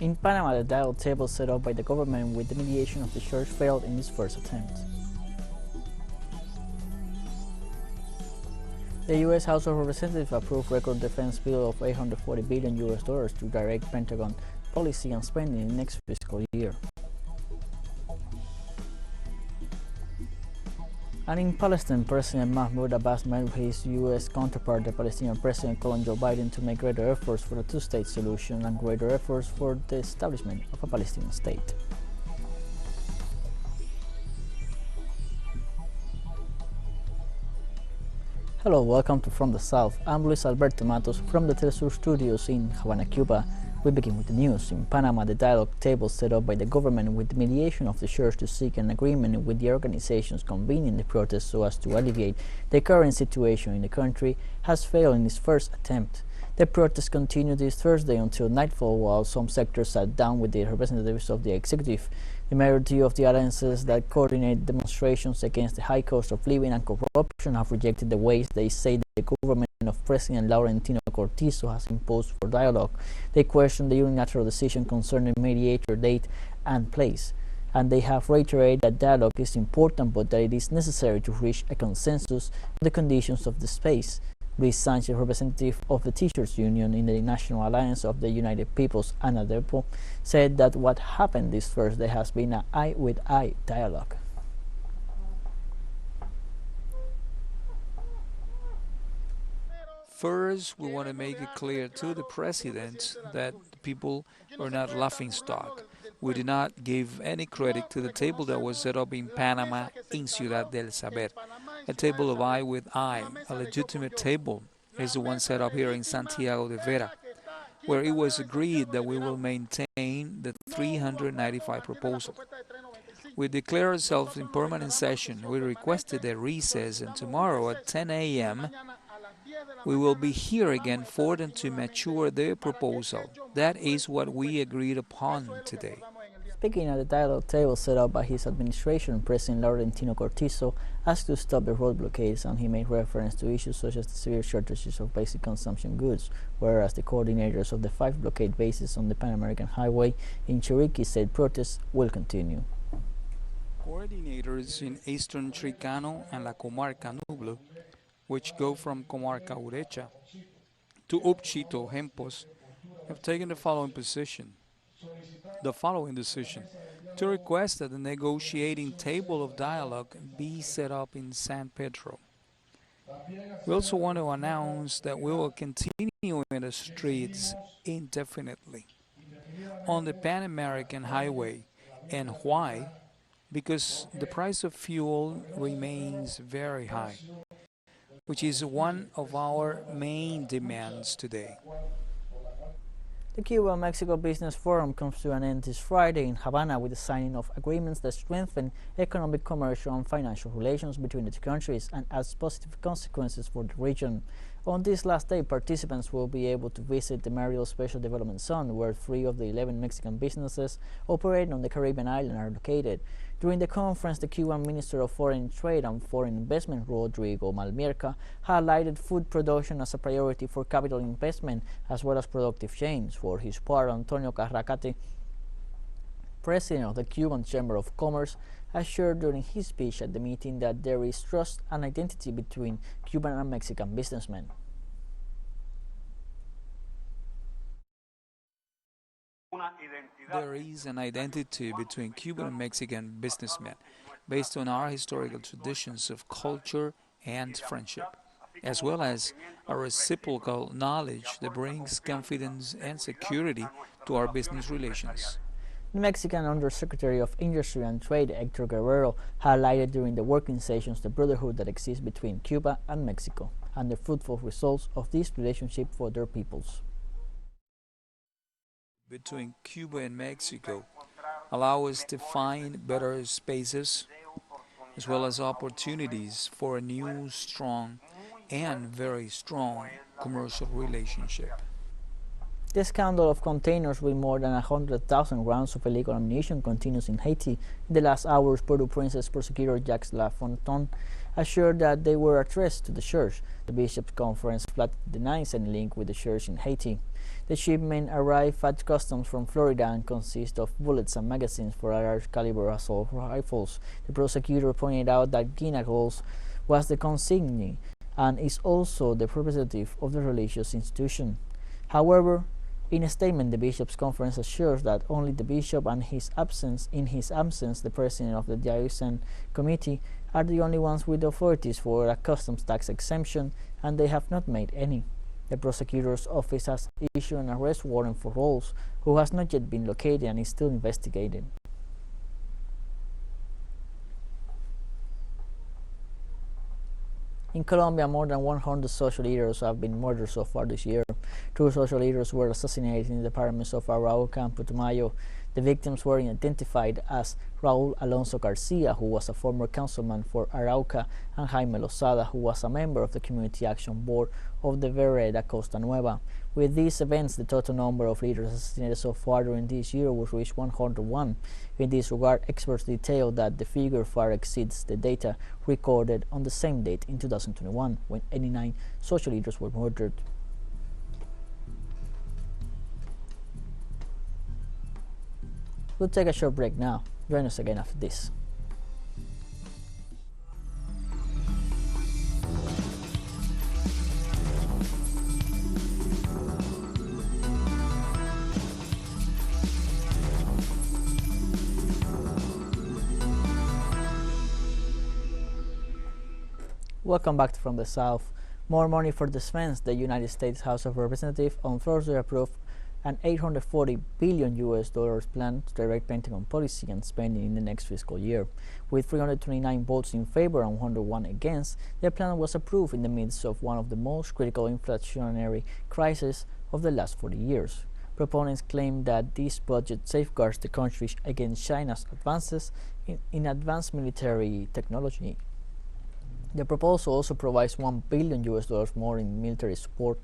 In Panama, the dialogue table set up by the government with the mediation of the church failed in its first attempt. The U.S. House of Representatives approved record defense bill of $840 billion to direct Pentagon policy and spending in the next fiscal year. And in Palestine, President Mahmoud Abbas met with his U.S. counterpart, the Palestinian President calling Joe Biden to make greater efforts for a two-state solution and greater efforts for the establishment of a Palestinian state. Hello, welcome to From the South. I'm Luis Alberto Matos from the TeleSUR studios in Havana, Cuba. We begin with the news. In Panama, the dialogue table set up by the government with the mediation of the church to seek an agreement with the organizations convening the protest so as to alleviate the current situation in the country has failed in its first attempt. The protests continued this Thursday until nightfall, while some sectors sat down with the representatives of the executive. The majority of the alliances that coordinate demonstrations against the high cost of living and corruption have rejected the ways they say the government of President Laurentino Cortizo has imposed for dialogue. They question the unilateral decision concerning mediator date and place, and they have reiterated that dialogue is important but that it is necessary to reach a consensus on the conditions of the space. Luis Sanchez, representative of the Teachers Union in the National Alliance of the United Peoples, ANADEPO, said that what happened this Thursday has been an eye-with-eye dialogue. First, we want to make it clear to the President that the people are not laughingstock. We did not give any credit to the table that was set up in Panama in Ciudad del Saber. A table of eye with eye, a legitimate table, is the one set up here in Santiago de Vera, where it was agreed that we will maintain the 395 proposal. We declare ourselves in permanent session. We requested a recess, and tomorrow at 10 a.m. we will be here again for them to mature their proposal. That is what we agreed upon today. Speaking at the dialogue table set up by his administration, President Laurentino Cortizo asked to stop the road blockades, and he made reference to issues such as the severe shortages of basic consumption goods, whereas the coordinators of the 5 blockade bases on the Pan American Highway in Chiriquí said protests will continue. Coordinators in Eastern Chiricano and La Comarca Nublo, which go from Comarca Urecha to Upchito Hempos, have taken the following decision to request that the negotiating table of dialogue be set up in San Pedro. We also want to announce that we will continue in the streets indefinitely on the Pan American Highway. And why? Because the price of fuel remains very high, which is one of our main demands today. The Cuba-Mexico Business Forum comes to an end this Friday in Havana with the signing of agreements that strengthen economic, commercial, and financial relations between the two countries and has positive consequences for the region. On this last day, participants will be able to visit the Mariel Special Development Zone, where 3 of the 11 Mexican businesses operating on the Caribbean island are located. During the conference, the Cuban Minister of Foreign Trade and Foreign Investment, Rodrigo Malmierca, highlighted food production as a priority for capital investment as well as productive change. For his part, Antonio Carracate, president of the Cuban Chamber of Commerce, assured during his speech at the meeting that there is trust and identity between Cuban and Mexican businessmen. There is an identity between Cuban and Mexican businessmen based on our historical traditions of culture and friendship, as well as a reciprocal knowledge that brings confidence and security to our business relations. The Mexican Undersecretary of Industry and Trade, Hector Guerrero, highlighted during the working sessions the brotherhood that exists between Cuba and Mexico and the fruitful results of this relationship for their peoples. Between Cuba and Mexico allow us to find better spaces as well as opportunities for a new, strong, and very strong commercial relationship. The scandal of containers with more than 100,000 rounds of illegal ammunition continues in Haiti. In the last hours, Port-au-Prince's prosecutor Jacques Lafontaine assured that they were addressed to the church. The Bishops' Conference flat denies any link with the church in Haiti. The shipment arrived at customs from Florida and consists of bullets and magazines for large caliber assault rifles. The prosecutor pointed out that Gina Goals was the consignee and is also the representative of the religious institution. However, in a statement, the Bishops' Conference assures that only the bishop and in his absence, the president of the diocesan committee are the only ones with authorities for a customs tax exemption, and they have not made any. The prosecutor's office has issued an arrest warrant for Rolls, who has not yet been located and is still investigated. In Colombia, more than 100 social leaders have been murdered so far this year. 2 social leaders were assassinated in the departments of Arauca and Putumayo. The victims were identified as Raul Alonso Garcia, who was a former councilman for Arauca, and Jaime Lozada, who was a member of the Community Action Board of the Vereda Costa Nueva. With these events, the total number of leaders assassinated so far during this year was reached 101. In this regard, experts detail that the figure far exceeds the data recorded on the same date in 2021, when 89 social leaders were murdered. We'll take a short break now. Join us again after this. Welcome back from the South. More money for defense. The United States House of Representatives on Thursday approved an $840 billion plan to direct Pentagon policy and spending in the next fiscal year. With 329 votes in favor and 101 against, the plan was approved in the midst of one of the most critical inflationary crises of the last 40 years. Proponents claim that this budget safeguards the country against China's advances in advanced military technology. The proposal also provides $1 billion more in military support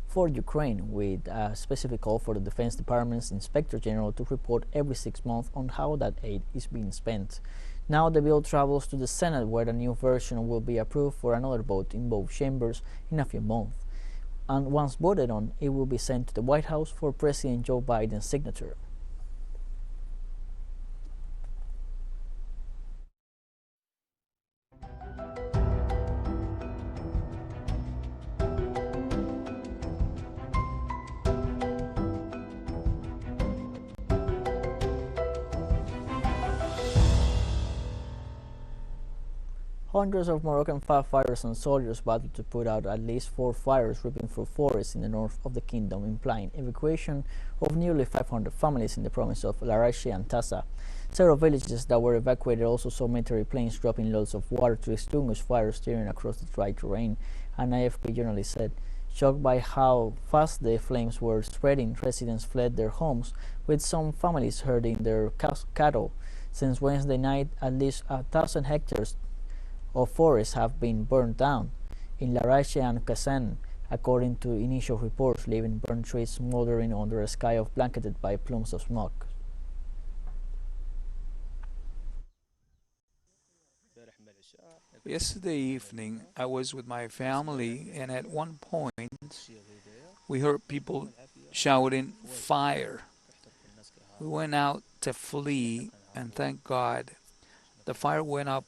for Ukraine, with a specific call for the Defense Department's Inspector General to report every 6 months on how that aid is being spent. Now the bill travels to the Senate, where a new version will be approved for another vote in both chambers in a few months. And once voted on, it will be sent to the White House for President Joe Biden's signature. Hundreds of Moroccan firefighters and soldiers battled to put out at least 4 fires ripping through forests in the north of the kingdom, implying evacuation of nearly 500 families in the province of Larache and Taza. Several villages that were evacuated also saw military planes dropping loads of water to extinguish fires steering across the dry terrain, an AFP journalist said. Shocked by how fast the flames were spreading, residents fled their homes, with some families herding their cattle. Since Wednesday night, at least 1,000 hectares of forests have been burned down in Larache and Kazan, according to initial reports, leaving burnt trees smoldering under a sky blanketed by plumes of smoke. Yesterday evening, I was with my family, and at one point, we heard people shouting, "Fire!" We went out to flee, and thank God, the fire went up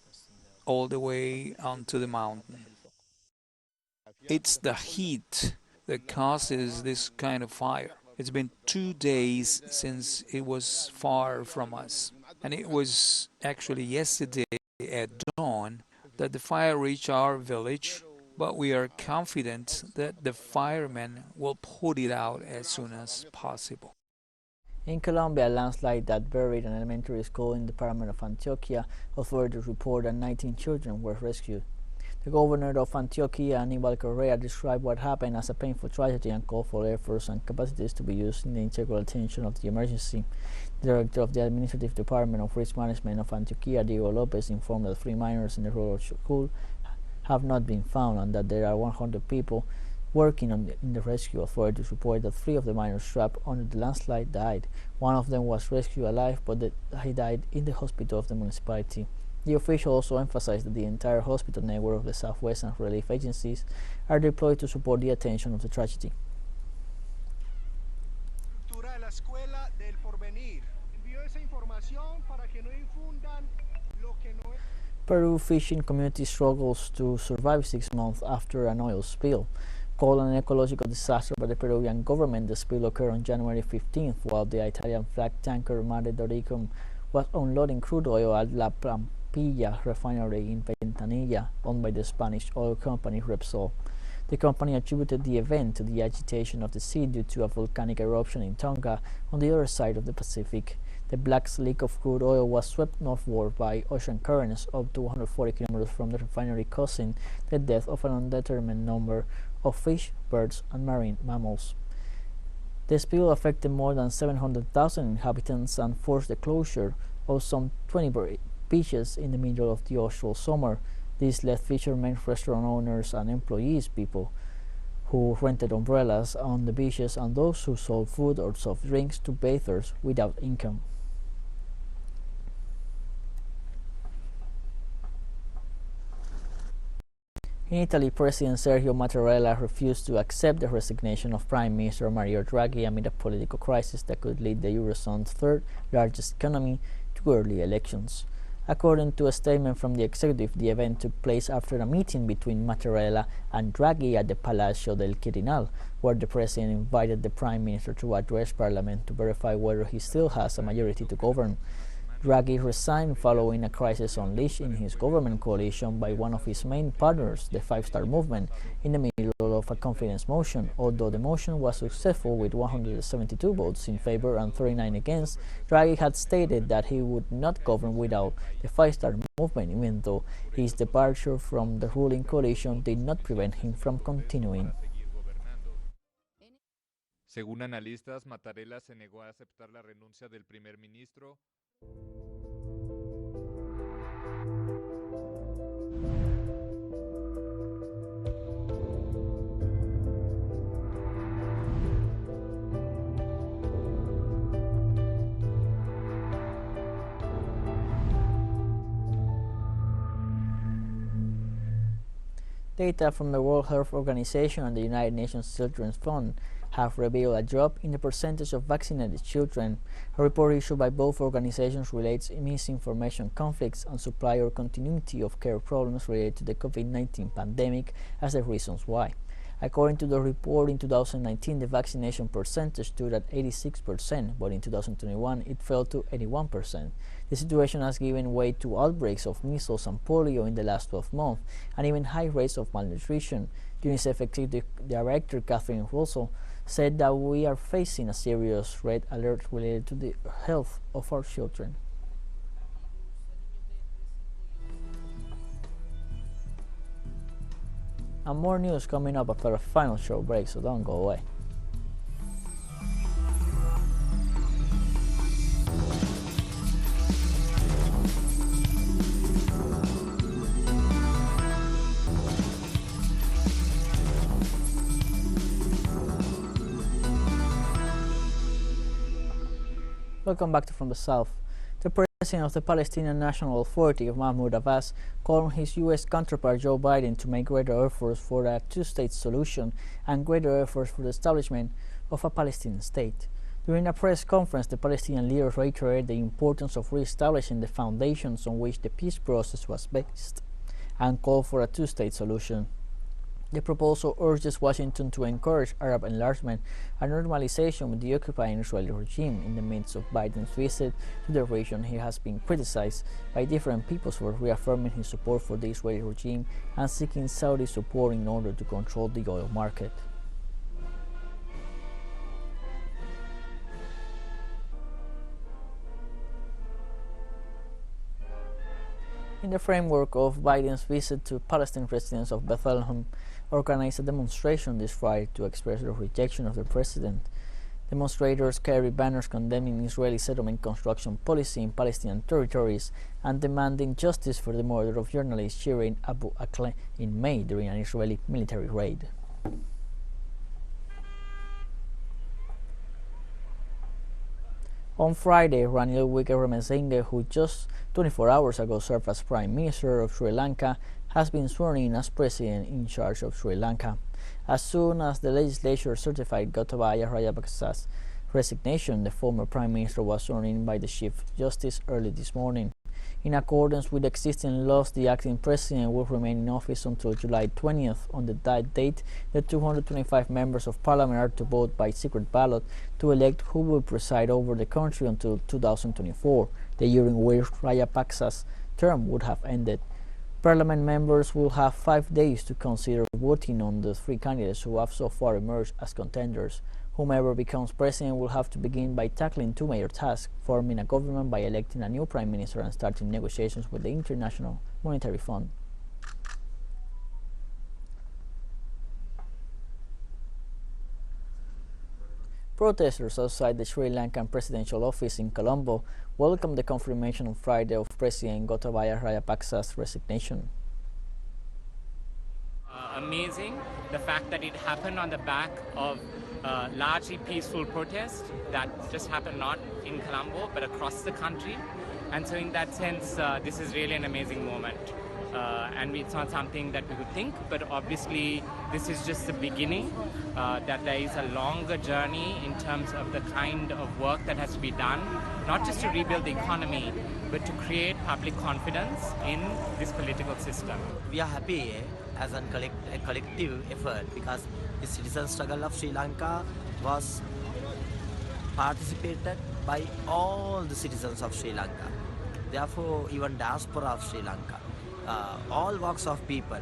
all the way onto the mountain. It's the heat that causes this kind of fire. It's been 2 days since it was far from us, and it was actually yesterday at dawn that the fire reached our village, but we are confident that the firemen will put it out as soon as possible. In Colombia, a landslide that buried an elementary school in the department of Antioquia, authorities report that 19 children were rescued. The governor of Antioquia, Aníbal Correa, described what happened as a painful tragedy and called for efforts and capacities to be used in the integral attention of the emergency. The director of the Administrative Department of Risk Management of Antioquia, Diego Lopez, informed that 3 minors in the rural school have not been found and that there are 100 people working in the rescue. Authorities report that 3 of the miners trapped under the landslide died. One of them was rescued alive, but he died in the hospital of the municipality. The official also emphasized that the entire hospital network of the Southwest and relief agencies are deployed to support the attention of the tragedy. Peru fishing community struggles to survive 6 months after an oil spill. Called an ecological disaster by the Peruvian government, the spill occurred on January 15th while the Italian-flagged tanker Mare Doricum was unloading crude oil at La Pampilla refinery in Ventanilla, owned by the Spanish oil company Repsol. The company attributed the event to the agitation of the sea due to a volcanic eruption in Tonga on the other side of the Pacific. The black slick of crude oil was swept northward by ocean currents up to 140 kilometers from the refinery, causing the death of an undetermined number of fish, birds, and marine mammals. The spill affected more than 700,000 inhabitants and forced the closure of some 20 beaches in the middle of the austral summer. This left fishermen, restaurant owners, and employees, people who rented umbrellas on the beaches, and those who sold food or soft drinks to bathers without income. In Italy, President Sergio Mattarella refused to accept the resignation of Prime Minister Mario Draghi amid a political crisis that could lead the Eurozone's third largest economy to early elections. According to a statement from the executive, the event took place after a meeting between Mattarella and Draghi at the Palacio del Quirinal, where the president invited the Prime Minister to address Parliament to verify whether he still has a majority to govern. Draghi resigned following a crisis unleashed in his government coalition by one of his main partners, the Five Star Movement, in the middle of a confidence motion. Although the motion was successful with 172 votes in favor and 39 against, Draghi had stated that he would not govern without the Five Star Movement, even though his departure from the ruling coalition did not prevent him from continuing. Según analistas, Mattarella se negó a aceptar la renuncia del primer ministro. Data from the World Health Organization and the United Nations Children's Fund have revealed a drop in the percentage of vaccinated children. A report issued by both organizations relates misinformation conflicts and supply or continuity of care problems related to the COVID-19 pandemic as the reasons why. According to the report, in 2019 the vaccination percentage stood at 86%, but in 2021 it fell to 81%. The situation has given way to outbreaks of measles and polio in the last 12 months, and even high rates of malnutrition. UNICEF Executive Director Catherine Russell said that we are facing a serious red alert related to the health of our children. And more news coming up after a final short break, so don't go away. Welcome back to From the South. The president of the Palestinian National Authority, Mahmoud Abbas, called on his U.S. counterpart Joe Biden to make greater efforts for a two-state solution and greater efforts for the establishment of a Palestinian state. During a press conference, the Palestinian leader reiterated the importance of re-establishing the foundations on which the peace process was based and called for a two-state solution. The proposal urges Washington to encourage Arab enlargement and normalization with the occupying Israeli regime. In the midst of Biden's visit to the region, he has been criticized by different peoples for reaffirming his support for the Israeli regime and seeking Saudi support in order to control the oil market. In the framework of Biden's visit to Palestinian residents of Bethlehem, organized a demonstration this Friday to express their rejection of the president. Demonstrators carried banners condemning Israeli settlement construction policy in Palestinian territories and demanding justice for the murder of journalist Shirin Abu Akleh in May during an Israeli military raid. On Friday, Ranil Wickremesinghe, who just 24 hours ago served as Prime Minister of Sri Lanka, has been sworn in as President in charge of Sri Lanka. As soon as the legislature certified Gotabaya Rajapaksa's resignation, the former Prime Minister was sworn in by the Chief Justice early this morning. In accordance with existing laws, the acting president will remain in office until July 20th. On that date, the 225 members of parliament are to vote by secret ballot to elect who will preside over the country until 2024, the year in which Rajapaksa's term would have ended. Parliament members will have 5 days to consider voting on the three candidates who have so far emerged as contenders. Whomever becomes president will have to begin by tackling two major tasks: forming a government by electing a new prime minister and starting negotiations with the International Monetary Fund. Protesters outside the Sri Lankan presidential office in Colombo welcomed the confirmation on Friday of President Gotabaya Rajapaksa's resignation. Amazing, the fact that it happened on the back of largely peaceful protests that just happened not in Colombo but across the country. And so in that sense, this is really an amazing moment. And it's not something that we would think, but obviously this is just the beginning, that there is a longer journey in terms of the kind of work that has to be done, not just to rebuild the economy, but to create public confidence in this political system. We are happy as a collective effort because the citizen struggle of Sri Lanka was participated by all the citizens of Sri Lanka. Therefore, even diaspora of Sri Lanka. All walks of people.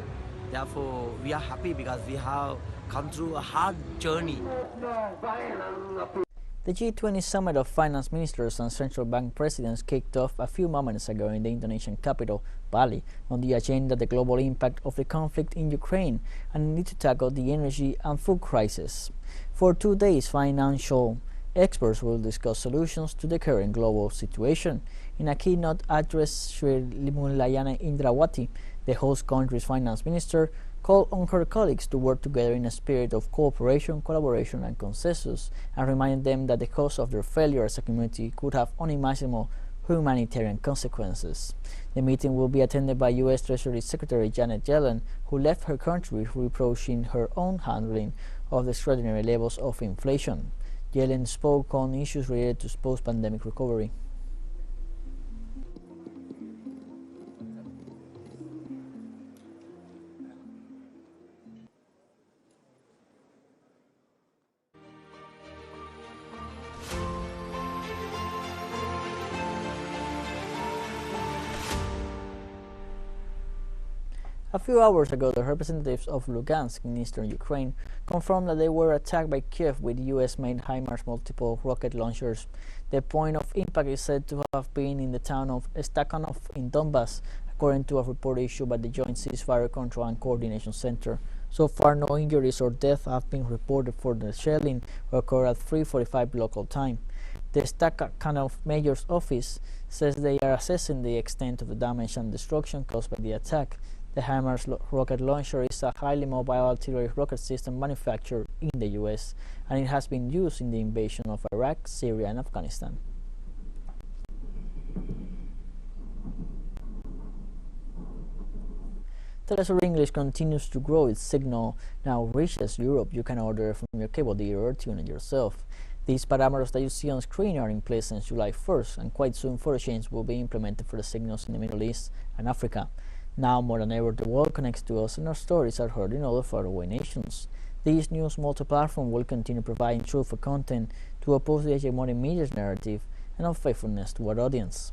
Therefore, we are happy because we have come through a hard journey. The G20 Summit of Finance Ministers and Central Bank Presidents kicked off a few moments ago in the Indonesian capital, Bali. On the agenda, the global impact of the conflict in Ukraine and the need to tackle the energy and food crisis. For 2 days, financial experts will discuss solutions to the current global situation. In a keynote address, Sri Mulyana Indrawati, the host country's finance minister, called on her colleagues to work together in a spirit of cooperation, collaboration and consensus, and reminded them that the cause of their failure as a community could have unimaginable humanitarian consequences. The meeting will be attended by U.S. Treasury Secretary Janet Yellen, who left her country reproaching her own handling of the extraordinary levels of inflation. Yellen spoke on issues related to post-pandemic recovery. A few hours ago, the representatives of Lugansk in eastern Ukraine confirmed that they were attacked by Kiev with US-made HIMARS multiple rocket launchers. The point of impact is said to have been in the town of Stakhanov in Donbas, according to a report issued by the Joint Ceasefire Control and Coordination Center. So far, no injuries or deaths have been reported for the shelling, which occurred at 3:45 local time. The Stakhanov mayor's office says they are assessing the extent of the damage and destruction caused by the attack. The HIMARS rocket launcher is a highly mobile artillery rocket system manufactured in the US, and it has been used in the invasion of Iraq, Syria and Afghanistan. TeleSUR English continues to grow. Its signal now reaches Europe. You can order from your cable dealer or tune it yourself. These parameters that you see on screen are in place since July 1st, and quite soon further changes will be implemented for the signals in the Middle East and Africa. Now more than ever, the world connects to us and our stories are heard in other faraway nations. This news multi-platform will continue providing truthful content to oppose the hegemonic media's narrative and unfaithfulness to our audience.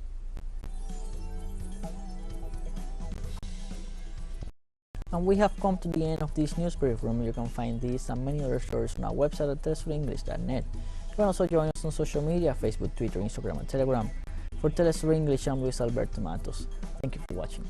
And we have come to the end of this news brief. Remember, you can find these and many other stories on our website at telesurenglish.net. You can also join us on social media: Facebook, Twitter, Instagram and Telegram. For TeleSUR English, I'm Luis Alberto Matos. Thank you for watching.